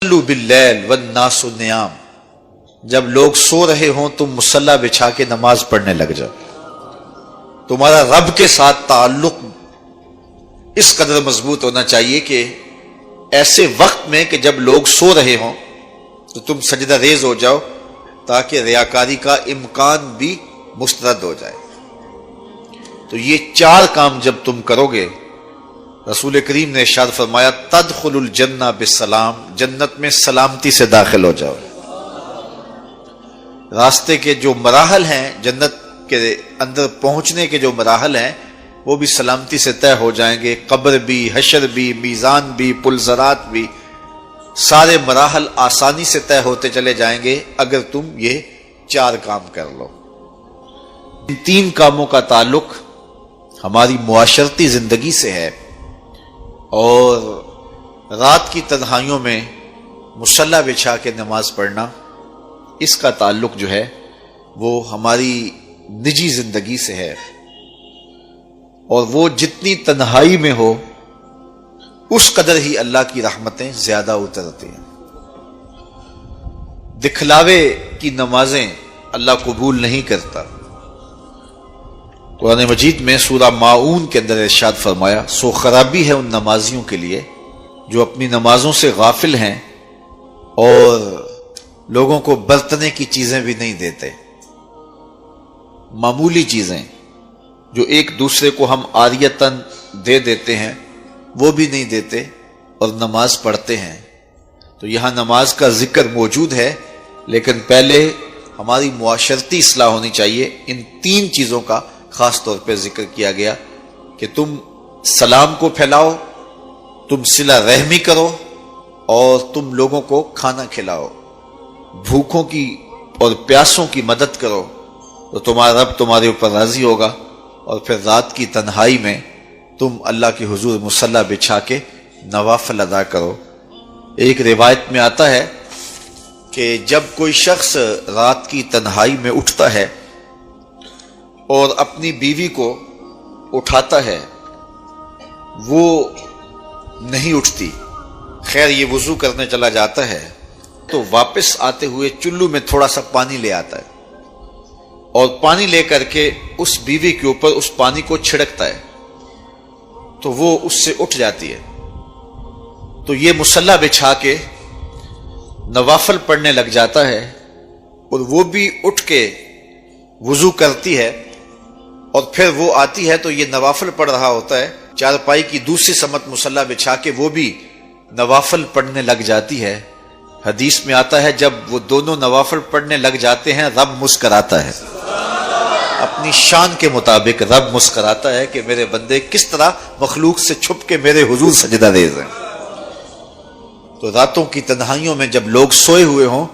صلوا باللیل والناس نیام، جب لوگ سو رہے ہوں تم مصلی بچھا کے نماز پڑھنے لگ جاؤ۔ تمہارا رب کے ساتھ تعلق اس قدر مضبوط ہونا چاہیے کہ ایسے وقت میں کہ جب لوگ سو رہے ہوں تو تم سجدہ ریز ہو جاؤ، تاکہ ریاکاری کا امکان بھی مسترد ہو جائے۔ تو یہ چار کام جب تم کرو گے، رسول کریم نے ارشاد فرمایا تدخل الجنہ بالسلام، جنت میں سلامتی سے داخل ہو جاؤ۔ راستے کے جو مراحل ہیں، جنت کے اندر پہنچنے کے جو مراحل ہیں، وہ بھی سلامتی سے طے ہو جائیں گے۔ قبر بھی، حشر بھی، میزان بھی، پلزرات بھی، سارے مراحل آسانی سے طے ہوتے چلے جائیں گے اگر تم یہ چار کام کر لو۔ ان تین کاموں کا تعلق ہماری معاشرتی زندگی سے ہے، اور رات کی تنہائیوں میں مصلی بچھا کے نماز پڑھنا، اس کا تعلق جو ہے وہ ہماری نجی زندگی سے ہے، اور وہ جتنی تنہائی میں ہو اس قدر ہی اللہ کی رحمتیں زیادہ اترتی ہیں۔ دکھلاوے کی نمازیں اللہ قبول نہیں کرتا۔ قرآن مجید میں سورہ ماعون کے اندر ارشاد فرمایا سو خرابی ہے ان نمازیوں کے لیے جو اپنی نمازوں سے غافل ہیں اور لوگوں کو برتنے کی چیزیں بھی نہیں دیتے۔ معمولی چیزیں جو ایک دوسرے کو ہم عاریتاً دے دیتے ہیں وہ بھی نہیں دیتے اور نماز پڑھتے ہیں۔ تو یہاں نماز کا ذکر موجود ہے، لیکن پہلے ہماری معاشرتی اصلاح ہونی چاہیے۔ ان تین چیزوں کا خاص طور پہ ذکر کیا گیا کہ تم سلام کو پھیلاؤ، تم صلہ رحمی کرو، اور تم لوگوں کو کھانا کھلاؤ، بھوکوں کی اور پیاسوں کی مدد کرو، تو تمہارا رب تمہارے اوپر راضی ہوگا، اور پھر رات کی تنہائی میں تم اللہ کے حضور مصلی بچھا کے نوافل ادا کرو۔ ایک روایت میں آتا ہے کہ جب کوئی شخص رات کی تنہائی میں اٹھتا ہے اور اپنی بیوی کو اٹھاتا ہے، وہ نہیں اٹھتی، خیر یہ وضو کرنے چلا جاتا ہے تو واپس آتے ہوئے چلو میں تھوڑا سا پانی لے آتا ہے، اور پانی لے کر کے اس بیوی کے اوپر اس پانی کو چھڑکتا ہے، تو وہ اس سے اٹھ جاتی ہے۔ تو یہ مصلی بچھا کے نوافل پڑھنے لگ جاتا ہے، اور وہ بھی اٹھ کے وضو کرتی ہے، اور پھر وہ آتی ہے تو یہ نوافل پڑھ رہا ہوتا ہے، چارپائی کی دوسری سمت مصلی بچھا کے وہ بھی نوافل پڑھنے لگ جاتی ہے۔ حدیث میں آتا ہے جب وہ دونوں نوافل پڑھنے لگ جاتے ہیں رب مسکراتا ہے، اپنی شان کے مطابق رب مسکراتا ہے کہ میرے بندے کس طرح مخلوق سے چھپ کے میرے حضور سجدہ ریز ہیں۔ تو راتوں کی تنہائیوں میں جب لوگ سوئے ہوئے ہوں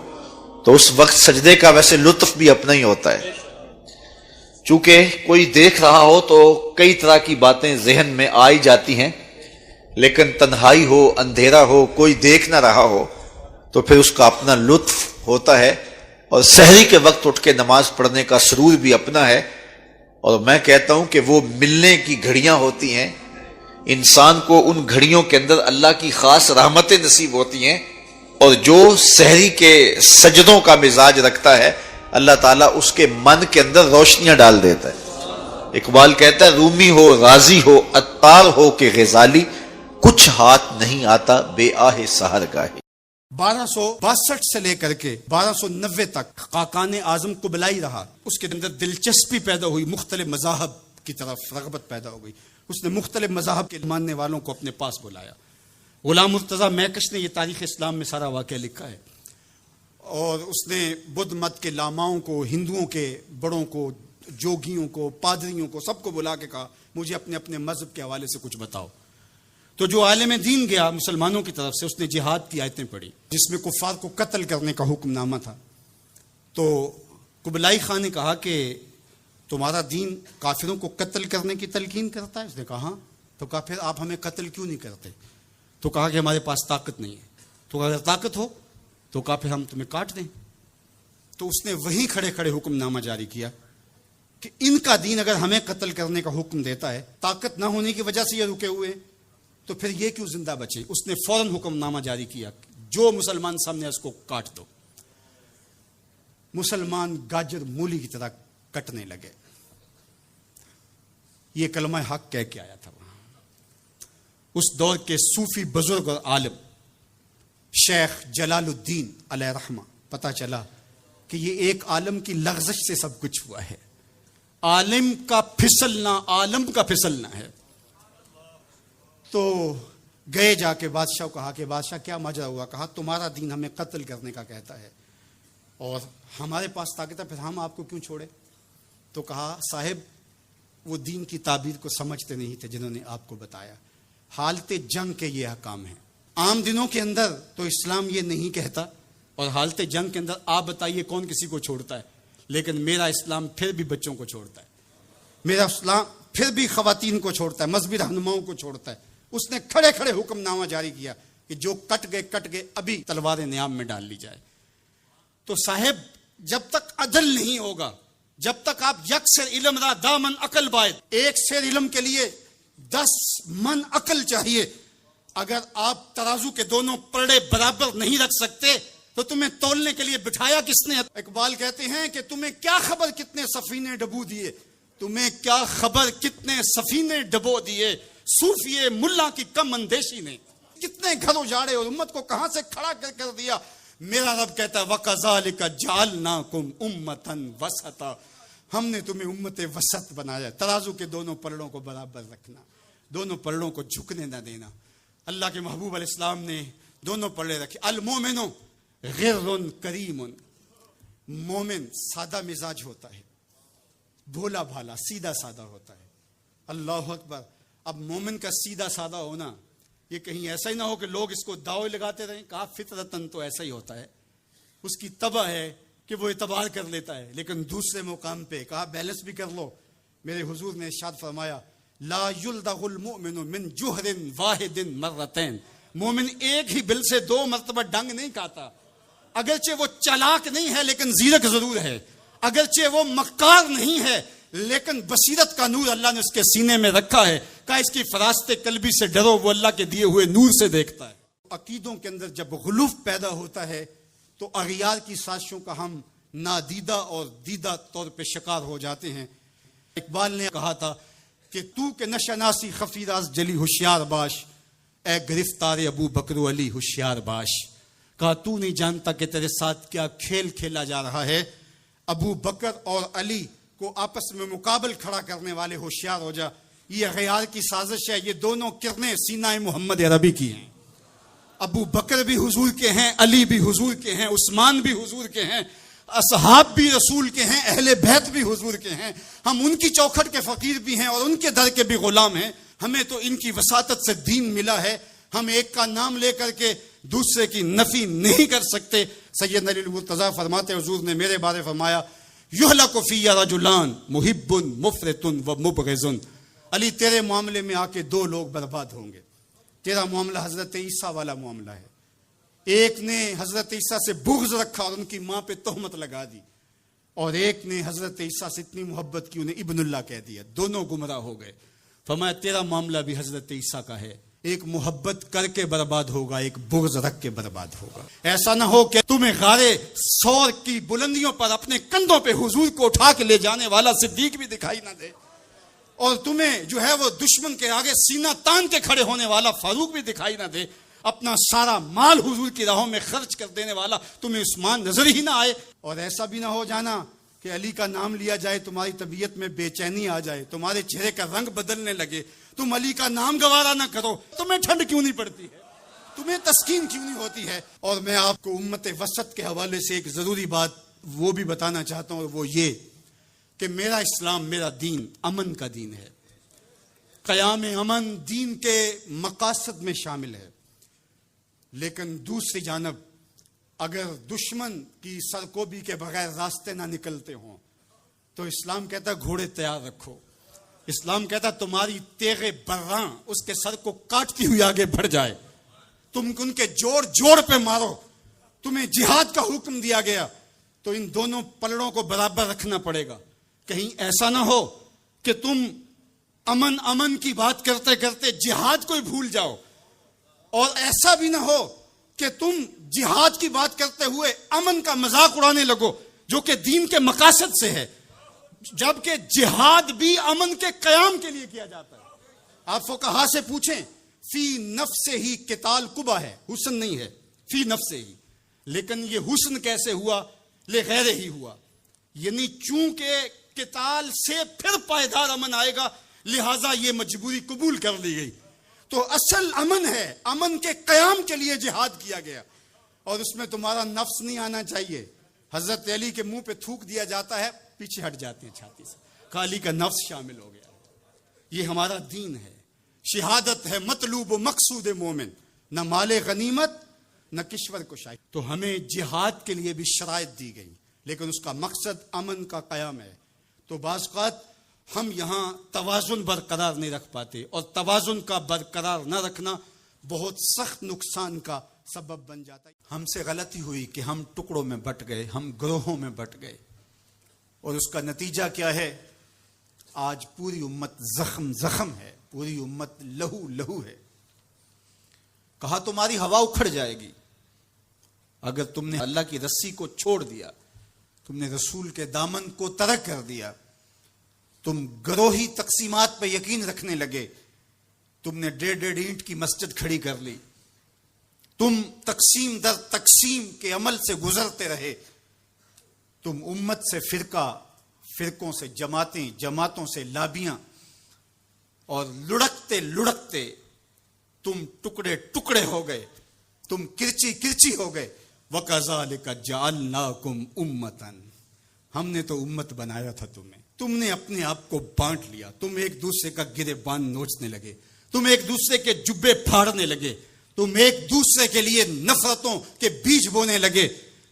تو اس وقت سجدے کا ویسے لطف بھی اپنا ہی ہوتا ہے، چونکہ کوئی دیکھ رہا ہو تو کئی طرح کی باتیں ذہن میں آئی جاتی ہیں، لیکن تنہائی ہو، اندھیرا ہو، کوئی دیکھ نہ رہا ہو تو پھر اس کا اپنا لطف ہوتا ہے، اور سحری کے وقت اٹھ کے نماز پڑھنے کا سرور بھی اپنا ہے۔ اور میں کہتا ہوں کہ وہ ملنے کی گھڑیاں ہوتی ہیں، انسان کو ان گھڑیوں کے اندر اللہ کی خاص رحمتیں نصیب ہوتی ہیں، اور جو سحری کے سجدوں کا مزاج رکھتا ہے اللہ تعالیٰ اس کے من کے اندر روشنیاں ڈال دیتا ہے۔ اقبال کہتا ہے رومی ہو، غازی ہو، عطار ہو کہ غزالی، کچھ ہاتھ نہیں آتا بے آہ سحر گاہی۔ 1262 سے لے کر کے 1290 تک خاقان اعظم قبلائی رہا، اس کے اندر دلچسپی پیدا ہوئی، مختلف مذاہب کی طرف رغبت پیدا ہو گئی، اس نے مختلف مذاہب کے ماننے والوں کو اپنے پاس بلایا۔ غلام مرتضیٰ میکش نے یہ تاریخ اسلام میں سارا واقعہ لکھا ہے، اور اس نے بدھ مت کے لاماؤں کو، ہندوؤں کے بڑوں کو، جوگیوں کو، پادریوں کو، سب کو بلا کے کہا مجھے اپنے اپنے مذہب کے حوالے سے کچھ بتاؤ۔ تو جو عالم دین گیا مسلمانوں کی طرف سے، اس نے جہاد کی آیتیں پڑھی جس میں کفار کو قتل کرنے کا حکم نامہ تھا۔ تو قبلائی خان نے کہا کہ تمہارا دین کافروں کو قتل کرنے کی تلقین کرتا ہے؟ اس نے کہا ہاں۔ تو کہا پھر آپ ہمیں قتل کیوں نہیں کرتے؟ تو کہا کہ ہمارے پاس طاقت نہیں ہے۔ تو اگر طاقت ہو تو کہا پھر ہم تمہیں کاٹ دیں۔ تو اس نے وہیں کھڑے کھڑے حکم نامہ جاری کیا کہ ان کا دین اگر ہمیں قتل کرنے کا حکم دیتا ہے، طاقت نہ ہونے کی وجہ سے یہ رکے ہوئے، تو پھر یہ کیوں زندہ بچے؟ اس نے فوراً حکم نامہ جاری کیا جو مسلمان سامنے اس کو کاٹ دو. مسلمان گاجر مولی کی طرح کٹنے لگے. یہ کلمہ حق کہہ کے آیا تھا وہاں. اس دور کے صوفی بزرگ اور عالم شیخ جلال الدین علیہ رحمہ پتہ چلا کہ یہ ایک عالم کی لغزش سے سب کچھ ہوا ہے. عالم کا پھسلنا عالم کا پھسلنا ہے. تو گئے جا کے بادشاہ کو کہا کہ بادشاہ کیا ماجرا ہوا؟ کہا تمہارا دین ہمیں قتل کرنے کا کہتا ہے اور ہمارے پاس طاقت ہے، پھر ہم آپ کو کیوں چھوڑے؟ تو کہا صاحب وہ دین کی تعبیر کو سمجھتے نہیں تھے جنہوں نے آپ کو بتایا. حالت جنگ کے یہ احکام ہیں. عام دنوں کے اندر تو اسلام یہ نہیں کہتا، اور حالت جنگ کے اندر آپ بتائیے کون کسی کو چھوڑتا ہے؟ لیکن میرا اسلام پھر بھی بچوں کو چھوڑتا ہے. میرا اسلام پھر بھی خواتین کو چھوڑتا ہے، مذہبی رہنماؤں کو چھوڑتا ہے. اس نے کھڑے کھڑے حکم نامہ جاری کیا کہ جو کٹ گئے ابھی تلوار نیام میں ڈال لی جائے. تو صاحب جب تک عدل نہیں ہوگا، جب تک آپ یک سیر علم را دامن عقل باید، ایک سیر علم کے لیے 10 من عقل چاہیے. اگر آپ ترازو کے دونوں پلڑے برابر نہیں رکھ سکتے تو تمہیں تولنے کے لیے بٹھایا کس نے؟ اقبال کہتے ہیں کہ تمہیں کیا خبر کتنے سفینے ڈبو دیے، تمہیں کیا خبر کتنے سفینے ڈبو دیے، صوفیے ملا کی کم اندیشی نے کتنے گھر اجاڑے اور امت کو کہاں سے کھڑا کر دیا. میرا رب کہتا ہے وَكَذَلِكَ جَعَلْنَاكُمْ أُمَّةً وَسَطًا، ہم نے تمہیں امت وسط بنایا. ترازو کے دونوں پلڑوں کو برابر رکھنا، دونوں پلڑوں کو جھکنے نہ دینا. اللہ کے محبوب علیہ السلام نے دونوں پلڑے رکھے. المومن غر کریم، مومن سادہ مزاج ہوتا ہے، بھولا بھالا سیدھا سادہ ہوتا ہے. اللہ اکبر. اب مومن کا سیدھا سادہ ہونا یہ کہیں ایسا ہی نہ ہو کہ لوگ اس کو دعوے لگاتے رہیں. کہا فطرتاً تو ایسا ہی ہوتا ہے، اس کی طبع ہے کہ وہ اعتبار کر لیتا ہے. لیکن دوسرے مقام پہ کہا بیلنس بھی کر لو. میرے حضور نے ارشاد فرمایا لا یلدغ المؤمن من جوہر واحد مرتين، مومن ایک ہی بل سے 2 مرتبہ ڈنگ نہیں کھاتا. اگرچہ وہ چالاک نہیں ہے لیکن زیرک ضرور ہے، اگرچہ وہ مکار نہیں ہے لیکن بصیرت کا نور اللہ نے اس کے سینے میں رکھا ہے. کہا اس کی فراست قلبی سے ڈرو، وہ اللہ کے دیے ہوئے نور سے دیکھتا ہے. عقیدوں کے اندر جب غلوف پیدا ہوتا ہے تو اغیار کی سازشوں کا ہم نادیدہ اور دیدہ طور پہ شکار ہو جاتے ہیں. اقبال نے کہا تھا کہ تو کہ نشناسی خفی راز جلی ہوشیار باش، اے گرفتار ابو بکر و علی ہوشیار باش. کہا تو نہیں جانتا کہ تیرے ساتھ کیا کھیل کھیلا جا رہا ہے. ابو بکر اور علی کو آپس میں مقابل کھڑا کرنے والے ہوشیار ہو جا. یہ غیار کی سازش ہے. یہ دونوں کرنیں سینہ محمد عربی کی ہیں. ابو بکر بھی حضور کے ہیں، علی بھی حضور کے ہیں، عثمان بھی حضور کے ہیں، اصحاب بھی رسول کے ہیں، اہل بیت بھی حضور کے ہیں. ہم ان کی چوکھٹ کے فقیر بھی ہیں اور ان کے در کے بھی غلام ہیں. ہمیں تو ان کی وساطت سے دین ملا ہے. ہم ایک کا نام لے کر کے دوسرے کی نفی نہیں کر سکتے. سیدنا علی المرتضیٰ فرماتے حضور نے میرے بارے فرمایا یہلک فی رجلان محب مفرط و مبغض. علی تیرے معاملے میں آ کے 2 لوگ برباد ہوں گے. تیرا معاملہ حضرت عیسیٰ والا معاملہ ہے. ایک نے حضرت عیسیٰ سے بغض رکھا اور ان کی ماں پہ تہمت لگا دی، اور ایک نے حضرت عیسیٰ سے اتنی محبت کی انہیں ابن اللہ کہہ دیا. دونوں گمراہ ہو گئے. فرمایا تیرا معاملہ بھی حضرت عیسیٰ کا ہے. ایک محبت کر کے برباد ہوگا، ایک بغض رکھ کے برباد ہوگا. ایسا نہ ہو کہ تمہیں غارے سور کی بلندیوں پر اپنے کندھوں پہ حضور کو اٹھا کے لے جانے والا صدیق بھی دکھائی نہ دے، اور تمہیں جو ہے وہ دشمن کے آگے سینہ تان کے کھڑے ہونے والا فاروق بھی دکھائی نہ دے. اپنا سارا مال حضور کی راہوں میں خرچ کر دینے والا تمہیں عثمان نظر ہی نہ آئے. اور ایسا بھی نہ ہو جانا کہ علی کا نام لیا جائے تمہاری طبیعت میں بے چینی آ جائے، تمہارے چہرے کا رنگ بدلنے لگے، تم علی کا نام گوارا نہ کرو. تمہیں ٹھنڈ کیوں نہیں پڑتی ہے؟ تمہیں تسکین کیوں نہیں ہوتی ہے؟ اور میں آپ کو امت وسط کے حوالے سے ایک ضروری بات وہ بھی بتانا چاہتا ہوں، وہ یہ کہ میرا اسلام، میرا دین امن کا دین ہے. قیام امن دین کے مقاصد میں شامل ہے. لیکن دوسری جانب اگر دشمن کی سرکوبی کے بغیر راستے نہ نکلتے ہوں تو اسلام کہتا ہے گھوڑے تیار رکھو. اسلام کہتا ہے تمہاری تیغ براں اس کے سر کو کاٹتی ہوئی آگے بڑھ جائے، تم ان کے جوڑ جوڑ پہ مارو. تمہیں جہاد کا حکم دیا گیا تو ان دونوں پلڑوں کو برابر رکھنا پڑے گا. کہیں ایسا نہ ہو کہ تم امن کی بات کرتے کرتے جہاد کو ہی بھول جاؤ، اور ایسا بھی نہ ہو کہ تم جہاد کی بات کرتے ہوئے امن کا مذاق اڑانے لگو جو کہ دین کے مقاصد سے ہے، جبکہ جہاد بھی امن کے قیام کے لیے کیا جاتا ہے۔ آپ فقہا سے پوچھیں، فی نفس ہی قتال قبا ہے، حسن نہیں ہے، فی نفس ہی، لیکن یہ حسن کیسے ہوا؟ لغیر ہی ہوا، یعنی چونکہ قتال سے پھر پائیدار امن آئے گا، لہٰذا یہ مجبوری قبول کر لی گئی۔ تو اصل امن ہے، امن کے قیام کے لیے جہاد کیا گیا، اور اس میں تمہارا نفس نہیں آنا چاہیے۔ حضرت علی کے منہ پہ تھوک دیا جاتا ہے، پیچھے ہٹ جاتے ہیں چھاتی سے، علی کا نفس شامل ہو گیا۔ یہ ہمارا دین ہے، شہادت ہے مطلوب و مقصود مومن، نہ مال غنیمت نہ کشور کشائی۔ تو ہمیں جہاد کے لیے بھی شرائط دی گئی، لیکن اس کا مقصد امن کا قیام ہے۔ تو بعض اوقات ہم یہاں توازن برقرار نہیں رکھ پاتے، اور توازن کا برقرار نہ رکھنا بہت سخت نقصان کا سبب بن جاتا ہے۔ ہم سے غلطی ہوئی کہ ہم ٹکڑوں میں بٹ گئے، ہم گروہوں میں بٹ گئے، اور اس کا نتیجہ کیا ہے؟ آج پوری امت زخم زخم ہے، پوری امت لہو لہو ہے۔ کہا تمہاری ہوا اکھڑ جائے گی اگر تم نے اللہ کی رسی کو چھوڑ دیا، تم نے رسول کے دامن کو ترک کر دیا، تم گروہی تقسیمات پہ یقین رکھنے لگے، تم نے 1.5 اینٹ کی مسجد کھڑی کر لی، تم تقسیم در تقسیم کے عمل سے گزرتے رہے، تم امت سے فرقوں سے جماعتیں، جماعتوں سے لابیاں، اور لڑکتے لڑکتے تم ٹکڑے ٹکڑے ہو گئے، تم کرچی کرچی ہو گئے۔ وَكَذَلِكَ جَعَلْنَاكُمْ أُمَّةً، ہم نے تو امت بنایا تھا تمہیں، تم نے اپنے آپ کو بانٹ لیا، تم ایک دوسرے کا گریبان نوچنے لگے، تم ایک دوسرے کے جبے پھاڑنے لگے، تم ایک دوسرے کے لیے نفرتوں کے بیج بونے لگے،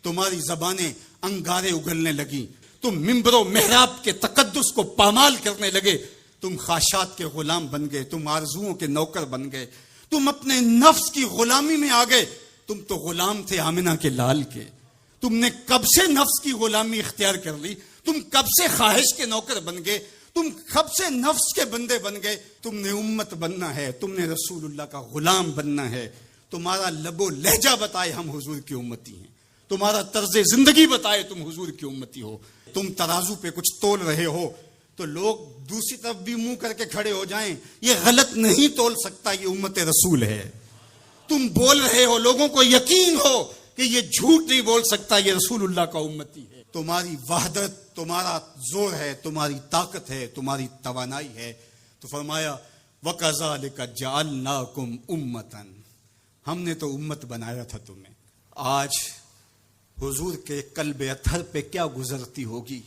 تمہاری زبانیں انگارے اگلنے لگیں، تم ممبر و محراب کے تقدس کو پامال کرنے لگے، تم خواہشات کے غلام بن گئے، تم آرزوؤں کے نوکر بن گئے، تم اپنے نفس کی غلامی میں آ گئے۔ تم تو غلام تھے آمنہ کے لال کے، تم نے کب سے نفس کی غلامی اختیار کر لی، تم کب سے خواہش کے نوکر بن گئے، تم کب سے نفس کے بندے بن گئے۔ تم نے امت بننا ہے، تم نے رسول اللہ کا غلام بننا ہے۔ تمہارا لب و لہجہ بتائے ہم حضور کی امتی ہیں، تمہارا طرز زندگی بتائے تم حضور کی امتی ہو۔ تم ترازو پہ کچھ تول رہے ہو تو لوگ دوسری طرف بھی منہ کر کے کھڑے ہو جائیں، یہ غلط نہیں تول سکتا، یہ امت رسول ہے۔ تم بول رہے ہو، لوگوں کو یقین ہو کہ یہ جھوٹ نہیں بول سکتا، یہ رسول اللہ کا امتی ہے۔ تمہاری وحدت، تمہارا زور ہے، تمہاری طاقت ہے، تمہاری توانائی ہے۔ تو فرمایا وَكَذَلِكَ جَعَلْنَاكُمْ أُمَّةً، ہم نے تو امت بنایا تھا تمہیں۔ آج حضور کے قلب اطہر پہ کیا گزرتی ہوگی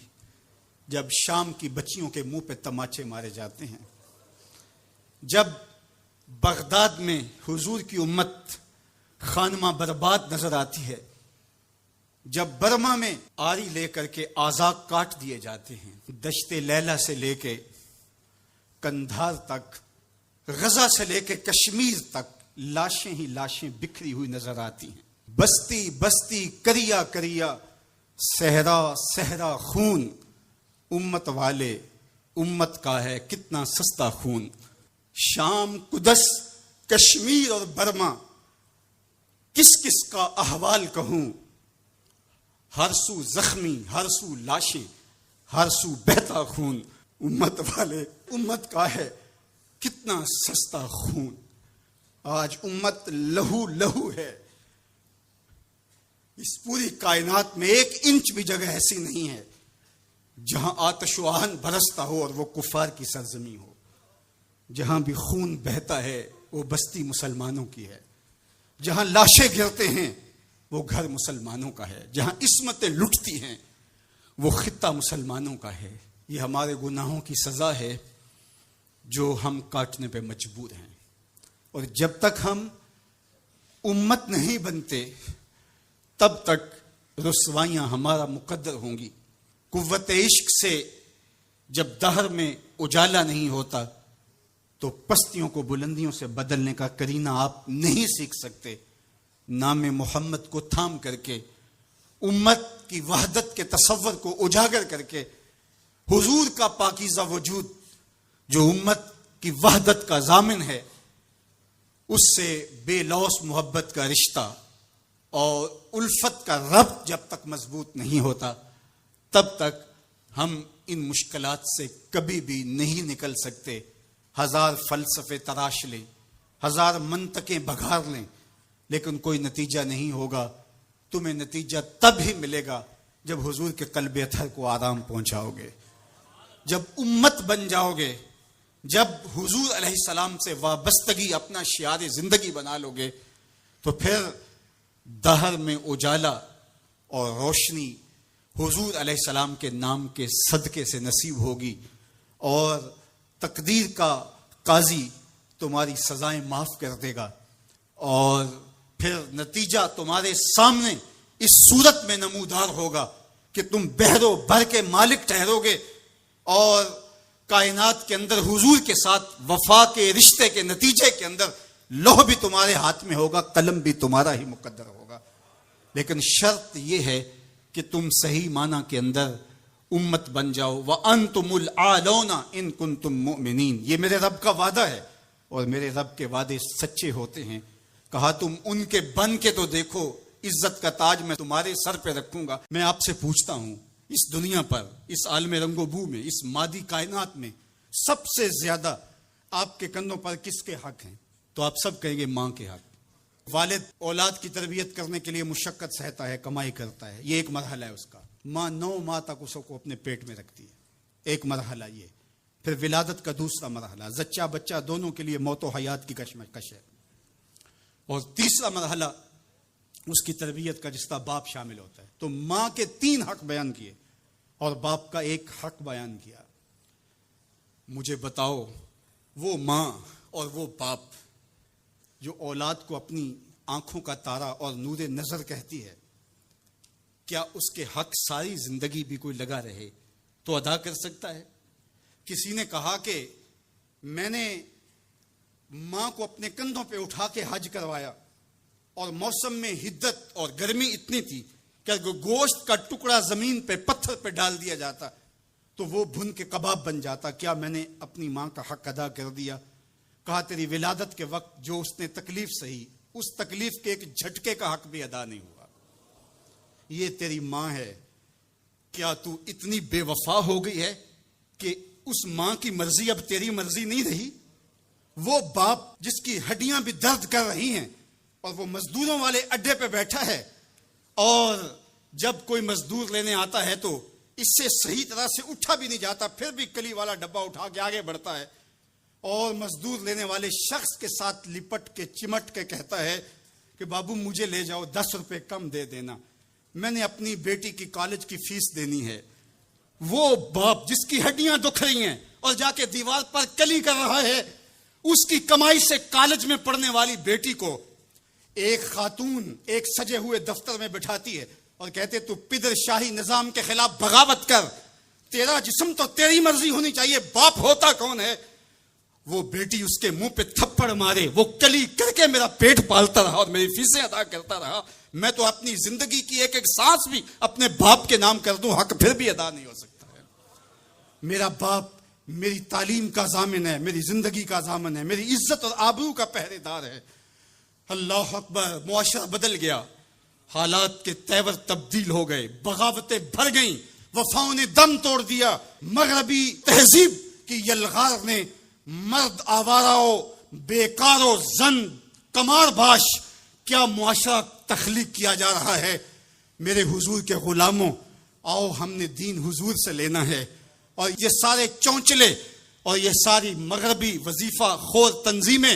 جب شام کی بچیوں کے منہ پہ تماچے مارے جاتے ہیں، جب بغداد میں حضور کی امت خانمہ برباد نظر آتی ہے، جب برما میں آری لے کر کے اعضاء کاٹ دیے جاتے ہیں، دشت لیلہ سے لے کے کندھار تک، غزہ سے لے کے کشمیر تک لاشیں ہی لاشیں بکھری ہوئی نظر آتی ہیں، بستی بستی کریا کریا، صحرا صحرا خون، امت والے امت کا ہے کتنا سستا خون۔ شام، قدس، کشمیر اور برما، کس کس کا احوال کہوں، ہر سو زخمی، ہر سو لاشیں، ہر سو بہتا خون، امت والے امت کا ہے کتنا سستا خون۔ آج امت لہو لہو ہے، اس پوری کائنات میں 1 انچ بھی جگہ ایسی نہیں ہے جہاں آتش و آہن برستا ہو اور وہ کفار کی سرزمی ہو۔ جہاں بھی خون بہتا ہے وہ بستی مسلمانوں کی ہے، جہاں لاشیں گرتے ہیں وہ گھر مسلمانوں کا ہے، جہاں عصمتیں لٹتی ہیں وہ خطہ مسلمانوں کا ہے۔ یہ ہمارے گناہوں کی سزا ہے جو ہم کاٹنے پہ مجبور ہیں، اور جب تک ہم امت نہیں بنتے تب تک رسوائیاں ہمارا مقدر ہوں گی۔ قوت عشق سے جب دہر میں اجالا نہیں ہوتا تو پستیوں کو بلندیوں سے بدلنے کا کرینہ آپ نہیں سیکھ سکتے۔ نام محمد کو تھام کر کے، امت کی وحدت کے تصور کو اجاگر کر کے، حضور کا پاکیزہ وجود جو امت کی وحدت کا ضامن ہے، اس سے بے لوث محبت کا رشتہ اور الفت کا ربط جب تک مضبوط نہیں ہوتا تب تک ہم ان مشکلات سے کبھی بھی نہیں نکل سکتے. 1000 فلسفے تراش لیں, 1000 منطقیں بگھار لیں, لیکن کوئی نتیجہ نہیں ہوگا. تمہیں نتیجہ تب ہی ملے گا جب حضور کے قلب اطہر کو آرام پہنچاؤ گے, جب امت بن جاؤ گے, جب حضور علیہ السلام سے وابستگی اپنا شعار زندگی بنا لو گے, تو پھر دہر میں اجالا اور روشنی حضور علیہ السلام کے نام کے صدقے سے نصیب ہوگی, اور تقدیر کا قاضی تمہاری سزائیں معاف کر دے گا, اور پھر نتیجہ تمہارے سامنے اس صورت میں نمودار ہوگا کہ تم بحر و بر کے مالک ٹھہرو گے, اور کائنات کے اندر حضور کے ساتھ وفا کے رشتے کے نتیجے کے اندر لوح بھی تمہارے ہاتھ میں ہوگا, قلم بھی تمہارا ہی مقدر ہوگا. لیکن شرط یہ ہے کہ تم صحیح معنی کے اندر امت بن جاؤ. وَأَنْتُمُ الْأَعْلَوْنَ إِن كُنتُم مُؤْمِنِينَ. یہ میرے رب کا وعدہ ہے, اور میرے رب کے وعدے سچے ہوتے ہیں. کہا تم ان کے بن کے تو دیکھو, عزت کا تاج میں تمہارے سر پہ رکھوں گا. میں آپ سے پوچھتا ہوں, اس دنیا پر, اس عالم رنگ و بو میں, اس مادی کائنات میں سب سے زیادہ آپ کے کندھوں پر کس کے حق ہیں؟ تو آپ سب کہیں گے ماں کے حق. والد اولاد کی تربیت کرنے کے لیے مشقت سہتا ہے, کمائی کرتا ہے, یہ ایک مرحلہ ہے اس کا. ماں 9 ماہ تک اس کو اپنے پیٹ میں رکھتی ہے, ایک مرحلہ یہ. پھر ولادت کا دوسرا مرحلہ, زچہ بچہ دونوں کے لیے موت و حیات کی کشمکش ہے. اور تیسرا مرحلہ اس کی تربیت کا, جس کا باپ شامل ہوتا ہے. تو ماں کے 3 حق بیان کیے اور باپ کا 1 حق بیان کیا. مجھے بتاؤ, وہ ماں اور وہ باپ جو اولاد کو اپنی آنکھوں کا تارا اور نور نظر کہتی ہے, کیا اس کے حق ساری زندگی بھی کوئی لگا رہے تو ادا کر سکتا ہے؟ کسی نے کہا کہ میں نے ماں کو اپنے کندھوں پہ اٹھا کے حج کروایا, اور موسم میں حدت اور گرمی اتنی تھی کہ اگر گوشت کا ٹکڑا زمین پہ پتھر پہ ڈال دیا جاتا تو وہ بھن کے کباب بن جاتا. کیا میں نے اپنی ماں کا حق ادا کر دیا؟ کہا تیری ولادت کے وقت جو اس نے تکلیف سہی, اس تکلیف کے ایک جھٹکے کا حق بھی ادا نہیں ہوا. یہ تیری ماں ہے. کیا تو اتنی بے وفا ہو گئی ہے کہ اس ماں کی مرضی اب تیری مرضی نہیں رہی؟ وہ باپ جس کی ہڈیاں بھی درد کر رہی ہیں اور وہ مزدوروں والے اڈے پہ بیٹھا ہے, اور جب کوئی مزدور لینے آتا ہے تو اس سے صحیح طرح سے اٹھا بھی نہیں جاتا, پھر بھی کلی والا ڈبہ اٹھا کے آگے بڑھتا ہے, اور مزدور لینے والے شخص کے ساتھ لپٹ کے چمٹ کے کہتا ہے کہ بابو مجھے لے جاؤ, 10 روپے کم دے دینا, میں نے اپنی بیٹی کی کالج کی فیس دینی ہے. وہ باپ جس کی ہڈیاں دکھ رہی ہیں اور جا کے دیوار پر کلی کر رہا ہے, اس کی کمائی سے کالج میں پڑھنے والی بیٹی کو ایک خاتون ایک سجے ہوئے دفتر میں بٹھاتی ہے اور کہتے تو پدر شاہی نظام کے خلاف بغاوت کر, تیرا جسم تو تیری مرضی ہونی چاہیے, باپ ہوتا کون ہے؟ وہ بیٹی اس کے منہ پہ تھپڑ مارے, وہ کلی کر کے میرا پیٹ پالتا رہا اور میری فیسیں ادا کرتا رہا, میں تو اپنی زندگی کی ایک ایک سانس بھی اپنے باپ کے نام کر دوں, حق پھر بھی ادا نہیں ہو سکتا ہے. میرا باپ میری تعلیم کا ضامن ہے, میری زندگی کا ضامن ہے, میری عزت اور آبرو کا پہرے دار ہے. اللہ اکبر. معاشرہ بدل گیا, حالات کے تیور تبدیل ہو گئے, بغاوتیں بھر گئیں, وفاؤں نے دم توڑ دیا. مغربی تہذیب کی یلغار نے مرد آوارہ, بیکار و زن کمار باش کیا معاشرہ تخلیق کیا جا رہا ہے. میرے حضور کے غلاموں, آؤ ہم نے دین حضور سے لینا ہے, اور یہ سارے چونچلے اور یہ ساری مغربی وظیفہ خور تنظیمیں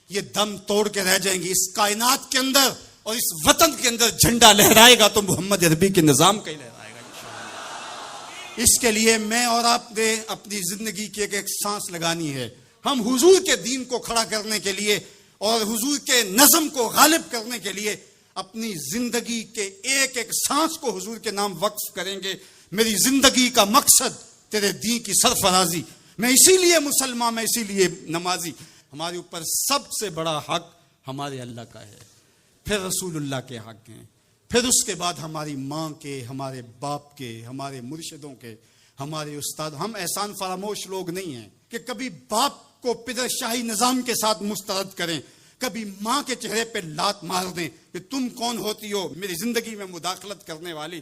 یہ دم توڑ کے رہ جائیں گی. اس کائنات کے اندر اور اس وطن کے اندر جھنڈا لہرائے گا تو محمد عربی کے نظام کا ہی لہرائے گا انشاءاللہ. اس کے لیے میں اور آپ نے اپنی زندگی کی ایک ایک سانس لگانی ہے. ہم حضور کے دین کو کھڑا کرنے کے لیے اور حضور کے نظم کو غالب کرنے کے لیے اپنی زندگی کے ایک ایک سانس کو حضور کے نام وقف کریں گے. میری زندگی کا مقصد تیرے دین کی سرفرازی, میں اسی لیے مسلمان, میں اسی لیے نمازی. ہمارے اوپر سب سے بڑا حق ہمارے اللہ کا ہے, پھر رسول اللہ کے حق ہیں, پھر اس کے بعد ہماری ماں کے, ہمارے باپ کے, ہمارے مرشدوں کے, ہمارے استاد. ہم احسان فراموش لوگ نہیں ہیں کہ کبھی باپ کو پدر شاہی نظام کے ساتھ مسترد کریں, کبھی ماں کے چہرے پہ لات مار دیں کہ تم کون ہوتی ہو میری زندگی میں مداخلت کرنے والی.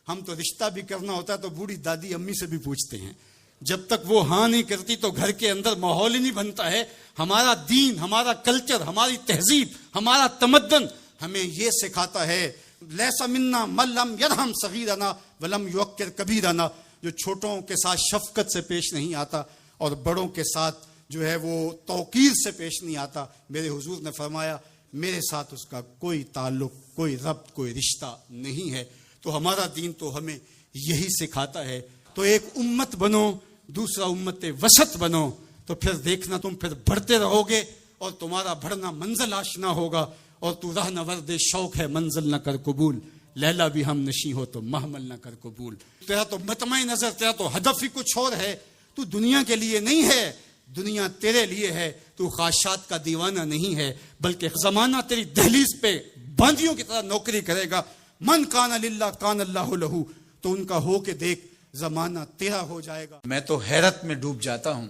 ہم تو رشتہ بھی کرنا ہوتا ہے تو بوڑھی دادی امی سے بھی پوچھتے ہیں, جب تک وہ ہاں نہیں کرتی تو گھر کے اندر ماحول ہی نہیں بنتا ہے. ہمارا دین, ہمارا کلچر, ہماری تہذیب, ہمارا تمدن ہمیں یہ سکھاتا ہے لیسا منا من لم یرحم صغیرنا ولم یوقر کبیرنا, جو چھوٹوں کے ساتھ شفقت سے پیش نہیں آتا اور بڑوں کے ساتھ جو ہے وہ توقیر سے پیش نہیں آتا. میرے حضور نے فرمایا میرے ساتھ اس کا کوئی تعلق, کوئی ربط, کوئی رشتہ نہیں ہے. تو ہمارا دین تو ہمیں یہی سکھاتا ہے. تو ایک امت بنو, دوسرا امت وسط بنو, تو پھر دیکھنا تم پھر بڑھتے رہو گے اور تمہارا بڑھنا منزل آشنا ہوگا. اور تو راہ نورد شوق ہے منزل نہ کر قبول, لیلا بھی ہم نشیں ہو تو محمل نہ کر قبول. تیرا تو مطمع نظر, تیرا تو ہدف ہی کچھ اور ہے. تو دنیا کے لیے نہیں ہے, دنیا تیرے لیے ہے. تو خواہشات کا دیوانہ نہیں ہے, بلکہ زمانہ تیری دہلیز پہ باندیوں کی طرح نوکری کرے گا. من کان للہ کان اللہ لہو, تو ان کا ہو کے دیکھ زمانہ تیرا ہو جائے گا. میں تو حیرت میں ڈوب جاتا ہوں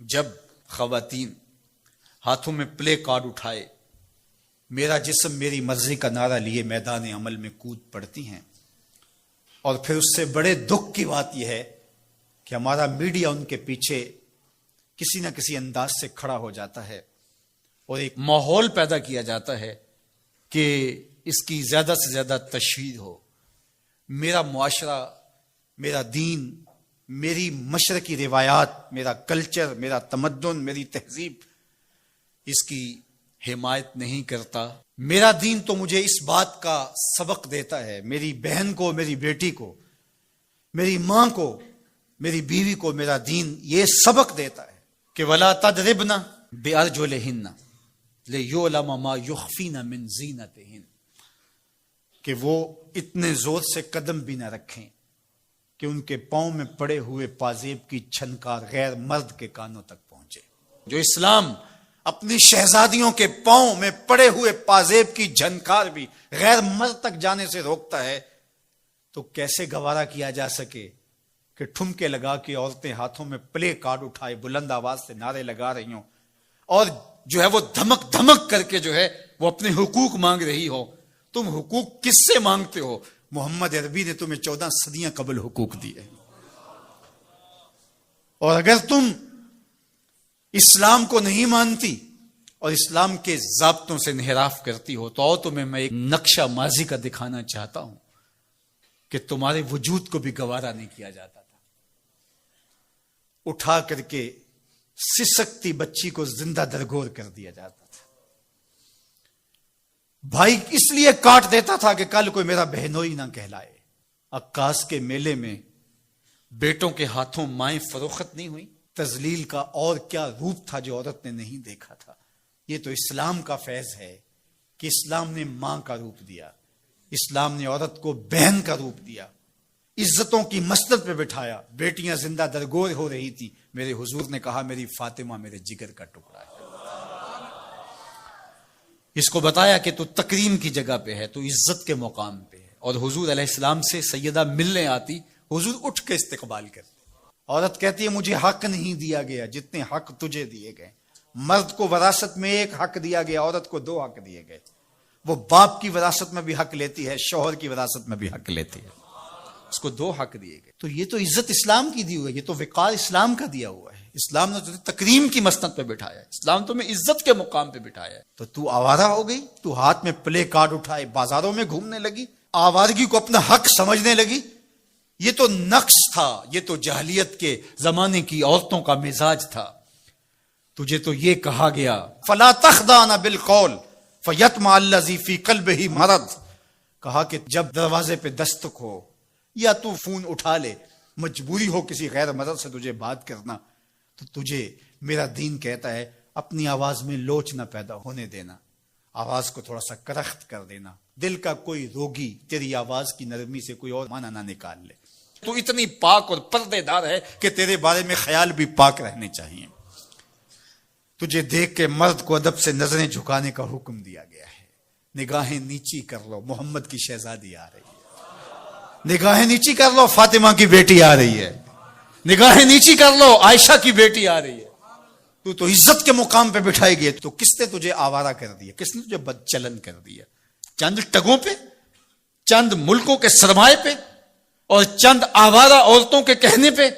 جب خواتین ہاتھوں میں پلے کارڈ اٹھائے, میرا جسم میری مرضی کا نعرہ لیے میدان عمل میں کود پڑتی ہیں. اور پھر اس سے بڑے دکھ کی بات یہ ہے کہ ہمارا میڈیا ان کے پیچھے کسی نہ کسی انداز سے کھڑا ہو جاتا ہے اور ایک ماحول پیدا کیا جاتا ہے کہ اس کی زیادہ سے زیادہ تشہیر ہو. میرا معاشرہ, میرا دین, میری مشرقی روایات, میرا کلچر, میرا تمدن, میری تہذیب اس کی حمایت نہیں کرتا. میرا دین تو مجھے اس بات کا سبق دیتا ہے, میری بہن کو, میری بیٹی کو, میری ماں کو, میری بیوی کو میرا دین یہ سبق دیتا ہے کہ وَلَا تَضْرِبْنَ بِأَرْجُلِهِنَّ لِيُعْلَمَ مَا يُخْفِينَ مِنْ زِينَتِهِنَّ, کہ وہ اتنے زور سے قدم بھی نہ رکھیں کہ ان کے پاؤں میں پڑے ہوئے پازیب کی چھنکار غیر مرد کے کانوں تک پہنچے. جو اسلام اپنی شہزادیوں کے پاؤں میں پڑے ہوئے پازیب کی جھنکار بھی غیر مرد تک جانے سے روکتا ہے, تو کیسے گوارا کیا جا سکے کہ ٹھمکے لگا کے عورتیں ہاتھوں میں پلے کارڈ اٹھائے بلند آواز سے نعرے لگا رہی ہوں اور جو ہے وہ دھمک دھمک کر کے جو ہے وہ اپنے حقوق مانگ رہی ہو. تم حقوق کس سے مانگتے ہو؟ محمد عربی نے تمہیں 14 صدیاں قبل حقوق دیے. اور اگر تم اسلام کو نہیں مانتی اور اسلام کے ضابطوں سے انحراف کرتی ہو تو تمہیں میں ایک نقشہ ماضی کا دکھانا چاہتا ہوں کہ تمہارے وجود کو بھی گوارا نہیں کیا جاتا تھا. اٹھا کر کے سسکتی بچی کو زندہ درگور کر دیا جاتا تھا. بھائی اس لیے کاٹ دیتا تھا کہ کل کوئی میرا بہنوئی نہ کہلائے. عکاس کے میلے میں بیٹوں کے ہاتھوں مائیں فروخت نہیں ہوئی. تذلیل کا اور کیا روپ تھا جو عورت نے نہیں دیکھا تھا. یہ تو اسلام کا فیض ہے کہ اسلام نے ماں کا روپ دیا, اسلام نے عورت کو بہن کا روپ دیا, عزتوں کی مسند پہ بٹھایا. بیٹیاں زندہ درگور ہو رہی تھی, میرے حضور نے کہا میری فاطمہ میرے جگر کا ٹکڑا ہے. اس کو بتایا کہ تو تکریم کی جگہ پہ ہے, تو عزت کے مقام پہ ہے. اور حضور علیہ السلام سے سیدہ ملنے آتی, حضور اٹھ کے استقبال کرتے. عورت کہتی ہے مجھے حق نہیں دیا گیا جتنے حق تجھے دیے گئے. مرد کو وراثت میں ایک حق دیا گیا, عورت کو 2 حق دیے گئے. وہ باپ کی وراثت میں بھی حق لیتی ہے, شوہر کی وراثت میں بھی حق لیتی ہے, اس کو 2 حق دیے گئے. تو یہ تو عزت اسلام کی دی ہوئی ہے, یہ تو وقار اسلام کا دیا ہوا ہے. اسلام نے تمہیں تکریم کی مسند پہ بٹھایا ہے, اسلام تمہیں عزت کے مقام پہ بٹھایا ہے. تو آوارہ ہو گئی, تو ہاتھ میں پلے کارڈ اٹھائے بازاروں میں گھومنے لگی, آوارگی کو اپنا حق سمجھنے لگی. یہ تو نقص تھا, یہ تو جاہلیت کے زمانے کی عورتوں کا مزاج تھا. تجھے تو یہ کہا گیا فلا تخضعن بالقول فیطمع الذی فی قلبہ مرض, کہا کہ جب دروازے پہ دستک ہو یا تو فون اٹھا لے, مجبوری ہو کسی غیر مرد سے تجھے بات کرنا, تو تجھے میرا دین کہتا ہے اپنی آواز میں لوچ نہ پیدا ہونے دینا, آواز کو تھوڑا سا کرخت کر دینا. دل کا کوئی روگی تیری آواز کی نرمی سے کوئی اور معنی نہ نکال لے. تو اتنی پاک اور پردے دار ہے کہ تیرے بارے میں خیال بھی پاک رہنے چاہیے. تجھے دیکھ کے مرد کو ادب سے نظریں جھکانے کا حکم دیا گیا ہے. نگاہیں نیچی کر لو, محمد کی شہزادی آ رہی ہے. نگاہیں نیچی کر لو, فاطمہ کی بیٹی آ رہی ہے. نگاہیں نیچی کر لو, عائشہ کی بیٹی آ رہی ہے. تو عزت کے مقام پہ بٹھائی گئی، تو کس نے تجھے آوارہ کر دیا؟ کس نے تجھے بد چلن کر دیا؟ چند ٹگوں پہ، چند ملکوں کے سرمائے پہ، اور چند آوارہ عورتوں کے کہنے پہ،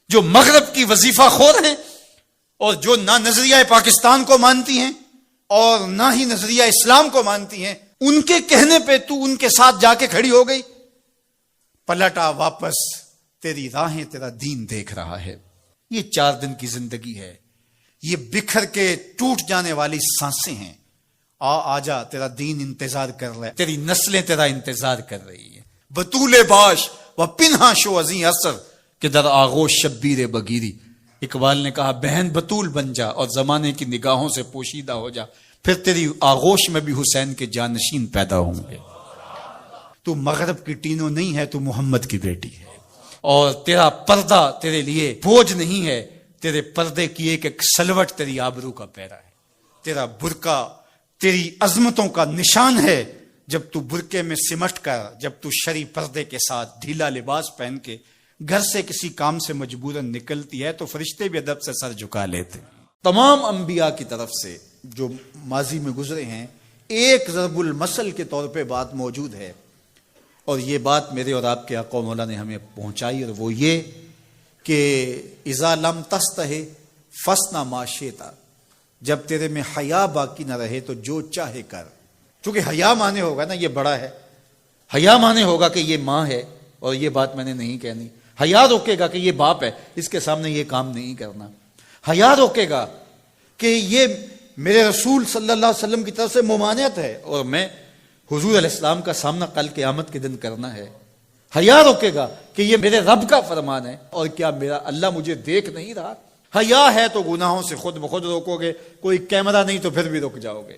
جو مغرب کی وظیفہ خور ہیں اور جو نہ نظریہ پاکستان کو مانتی ہیں اور نہ ہی نظریہ اسلام کو مانتی ہیں، ان کے کہنے پہ تو ان کے ساتھ جا کے کھڑی ہو گئی۔ پلٹا واپس، تیری راہیں تیرا دین دیکھ رہا ہے۔ یہ 4 دن کی زندگی ہے، یہ بکھر کے ٹوٹ جانے والی سانسیں ہیں۔ آجا، تیرا دین انتظار کر رہا ہے، تیری نسلیں تیرا انتظار کر رہی ہیں۔ بطول باش و پنہا شو ازیں اثر کہ در آغوش شبیر بگیری۔ اقبال نے کہا بہن بطول بن جا اور زمانے کی نگاہوں سے پوشیدہ ہو جا، پھر تیری آغوش میں بھی حسین کے جانشین پیدا ہوں گے۔ تو مغرب کی ٹینوں نہیں ہے، تو محمد کی بیٹی ہے، اور تیرا پردہ تیرے لیے بوجھ نہیں ہے، تیرے پردے کی ایک ایک سلوٹ تیری آبرو کا پیرا ہے۔ تیرا برقع تیری عظمتوں کا نشان ہے۔ جب تو برقعے میں سمٹ کر، جب تو شرعی پردے کے ساتھ ڈھیلا لباس پہن کے گھر سے کسی کام سے مجبوراً نکلتی ہے، تو فرشتے بھی ادب سے سر جھکا لیتے۔ تمام انبیاء کی طرف سے جو ماضی میں گزرے ہیں، ایک ضرب المثل کے طور پہ بات موجود ہے، اور یہ بات میرے اور آپ کے آقا مولا نے ہمیں پہنچائی، اور وہ یہ کہ اذا لم تستحی فاصنع ما شئت، جب تیرے میں حیا باقی نہ رہے تو جو چاہے کر۔ چونکہ حیا مانے ہوگا نا یہ بڑا ہے، حیا مانے ہوگا کہ یہ ماں ہے اور یہ بات میں نے نہیں کہنی، حیا روکے گا کہ یہ باپ ہے، اس کے سامنے یہ کام نہیں کرنا، حیا روکے گا کہ یہ میرے رسول صلی اللہ علیہ وسلم کی طرف سے ممانعت ہے اور میں حضور علیہ السلام کا سامنا کل قیامت کے دن کرنا ہے، حیا روکے گا کہ یہ میرے رب کا فرمان ہے اور کیا میرا اللہ مجھے دیکھ نہیں رہا۔ حیا ہے تو گناہوں سے خود بخود روکو گے، کوئی کیمرہ نہیں تو پھر بھی رک جاؤ گے،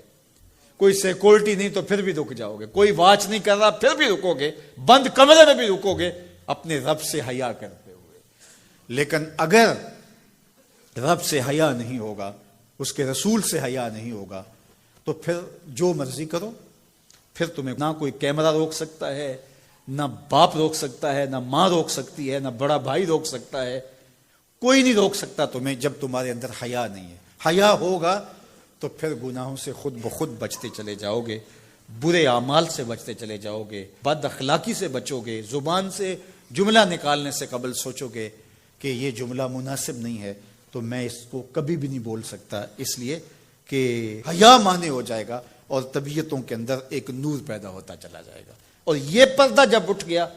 کوئی سیکورٹی نہیں تو پھر بھی رک جاؤ گے، کوئی واچ نہیں کر رہا پھر بھی رکو گے، بند کمرے میں بھی رکو گے اپنے رب سے حیا کرتے ہوئے۔ لیکن اگر رب سے حیا نہیں ہوگا، اس کے رسول سے حیا نہیں ہوگا، تو پھر جو مرضی کرو، پھر تمہیں نہ کوئی کیمرہ روک سکتا ہے، نہ باپ روک سکتا ہے، نہ ماں روک سکتی ہے، نہ بڑا بھائی روک سکتا ہے، کوئی نہیں روک سکتا تمہیں جب تمہارے اندر حیا نہیں ہے۔ حیا ہوگا تو پھر گناہوں سے خود بخود بچتے چلے جاؤ گے، برے اعمال سے بچتے چلے جاؤ گے، بد اخلاقی سے بچو گے، زبان سے جملہ نکالنے سے قبل سوچو گے کہ یہ جملہ مناسب نہیں ہے تو میں اس کو کبھی بھی نہیں بول سکتا، اس لیے کہ حیا مانے ہو جائے گا اور طبیعتوں کے اندر ایک نور پیدا ہوتا چلا جائے گا۔ اور یہ پردہ جب اٹھ گیا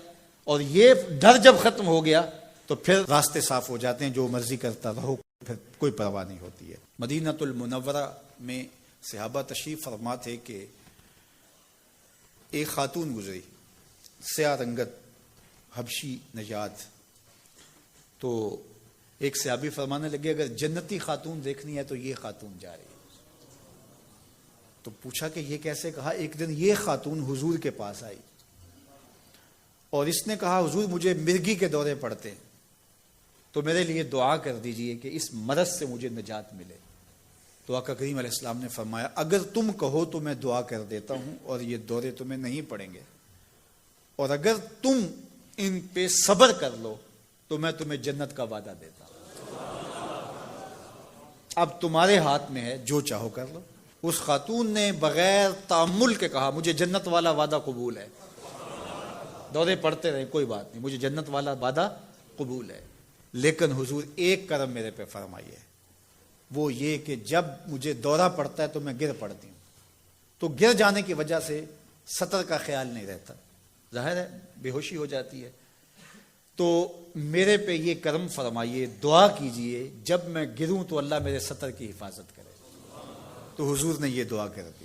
اور یہ ڈر جب ختم ہو گیا تو پھر راستے صاف ہو جاتے ہیں، جو مرضی کرتا رہو، پھر کوئی پرواہ نہیں ہوتی ہے۔ مدینہ المنورہ میں صحابہ تشریف فرما تھے کہ ایک خاتون گزری، سیاہ رنگت، حبشی نژاد، تو ایک صحابی فرمانے لگے اگر جنتی خاتون دیکھنی ہے تو یہ خاتون جا رہی ہے۔ تو پوچھا کہ یہ کیسے؟ کہا ایک دن یہ خاتون حضور کے پاس آئی اور اس نے کہا حضور مجھے مرگی کے دورے پڑتے ہیں تو میرے لیے دعا کر دیجئے کہ اس مرض سے مجھے نجات ملے۔ تو آقا کریم علیہ السلام نے فرمایا اگر تم کہو تو میں دعا کر دیتا ہوں اور یہ دورے تمہیں نہیں پڑیں گے، اور اگر تم ان پہ صبر کر لو تو میں تمہیں جنت کا وعدہ دیتا ہوں۔ اب تمہارے ہاتھ میں ہے، جو چاہو کر لو۔ اس خاتون نے بغیر تأمل کے کہا مجھے جنت والا وعدہ قبول ہے، دورے پڑتے رہے کوئی بات نہیں، مجھے جنت والا وعدہ قبول ہے، لیکن حضور ایک کرم میرے پہ فرمائیے، وہ یہ کہ جب مجھے دورہ پڑتا ہے تو میں گر پڑتی ہوں، تو گر جانے کی وجہ سے سطر کا خیال نہیں رہتا، ظاہر ہے بے ہوشی ہو جاتی ہے، تو میرے پہ یہ کرم فرمائیے، دعا کیجئے جب میں گروں تو اللہ میرے سطر کی حفاظت کرے۔ تو حضور نے یہ دعا کر دی۔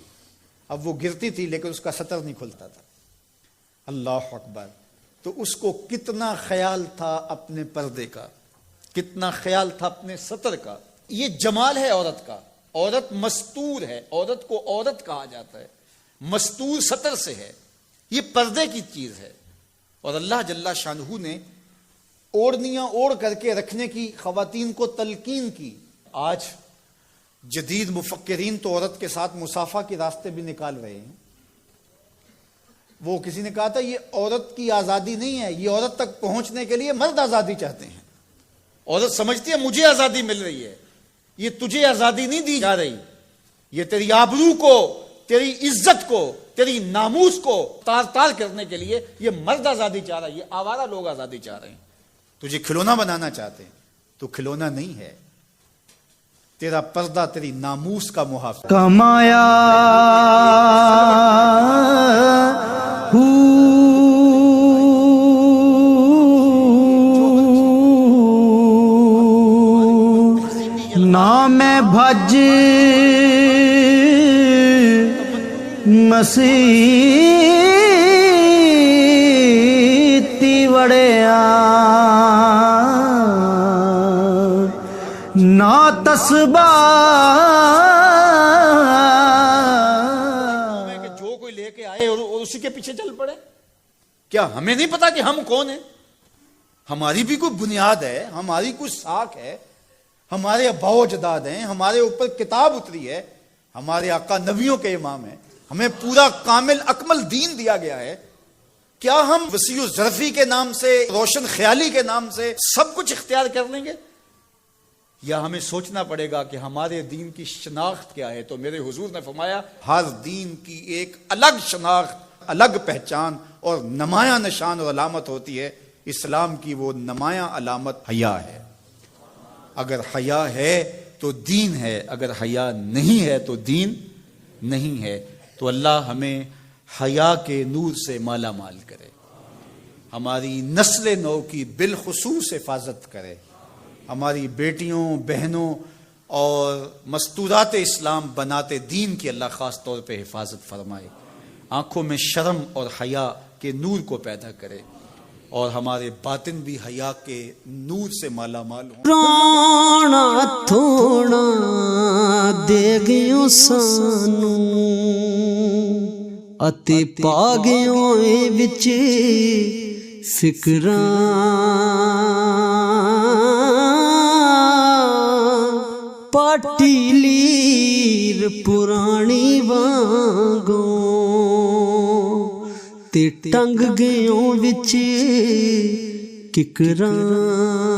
اب وہ گرتی تھی لیکن اس کا سطر نہیں کھلتا تھا، اللہ اکبر۔ تو اس کو کتنا خیال تھا اپنے پردے کا، کتنا خیال تھا اپنے سطر کا۔ یہ جمال ہے عورت کا، عورت مستور ہے، عورت کو عورت کہا جاتا ہے، مستور سطر سے ہے، یہ پردے کی چیز ہے۔ اور اللہ جل شانہ نے اوڑھنیاں اوڑھ کر کے رکھنے کی خواتین کو تلقین کی۔ آج جدید مفکرین تو عورت کے ساتھ مصافحہ کے راستے بھی نکال رہے ہیں۔ وہ کسی نے کہا تھا یہ عورت کی آزادی نہیں ہے، یہ عورت تک پہنچنے کے لیے مرد آزادی چاہتے ہیں۔ عورت سمجھتی ہے مجھے آزادی مل رہی ہے، یہ تجھے آزادی نہیں دی جا رہی، یہ تیری آبرو کو، تیری عزت کو، تیری ناموس کو تار تار کرنے کے لیے یہ مرد آزادی چاہ رہا ہے، یہ آوارہ لوگ آزادی چاہ رہے ہیں۔ تجھے کھلونا بنانا چاہتے ہیں، تو کھلونا نہیں ہے، تیرا پردہ تیری ناموس کا محافظ کمایا نام بھج مسیتی وڑیا نا تسبا کہ جو کوئی لے کے آئے اور اسی کے پیچھے چل پڑے۔ کیا ہمیں نہیں پتا کہ ہم کون ہیں؟ ہماری بھی کوئی بنیاد ہے، ہماری کوئی ساکھ ہے، ہمارے ابا و اجداد ہیں، ہمارے اوپر کتاب اتری ہے، ہمارے آقا نبیوں کے امام ہیں، ہمیں پورا کامل اکمل دین دیا گیا ہے۔ کیا ہم وسیع و ظرفی کے نام سے، روشن خیالی کے نام سے سب کچھ اختیار کر لیں گے؟ یا ہمیں سوچنا پڑے گا کہ ہمارے دین کی شناخت کیا ہے؟ تو میرے حضور نے فرمایا ہر دین کی ایک الگ شناخت، الگ پہچان اور نمایاں نشان اور علامت ہوتی ہے۔ اسلام کی وہ نمایاں علامت حیا ہے۔ اگر حیا ہے تو دین ہے، اگر حیا نہیں ہے تو دین نہیں ہے۔ تو اللہ ہمیں حیا کے نور سے مالا مال کرے، ہماری نسل نو کی بالخصوص حفاظت کرے، ہماری بیٹیوں، بہنوں اور مستورات اسلام بناتے دین کی اللہ خاص طور پہ حفاظت فرمائے، آنکھوں میں شرم اور حیا کے نور کو پیدا کرے، اور ہمارے باطن بھی حیا کے نور سے مالا مال ہوں۔ رانا تھوڑا دے گیوں سانو اتے پا گیوں وچ فکراں پاٹی لیر پرانی وانگوں تے ٹنگ گیوں وچ ککراں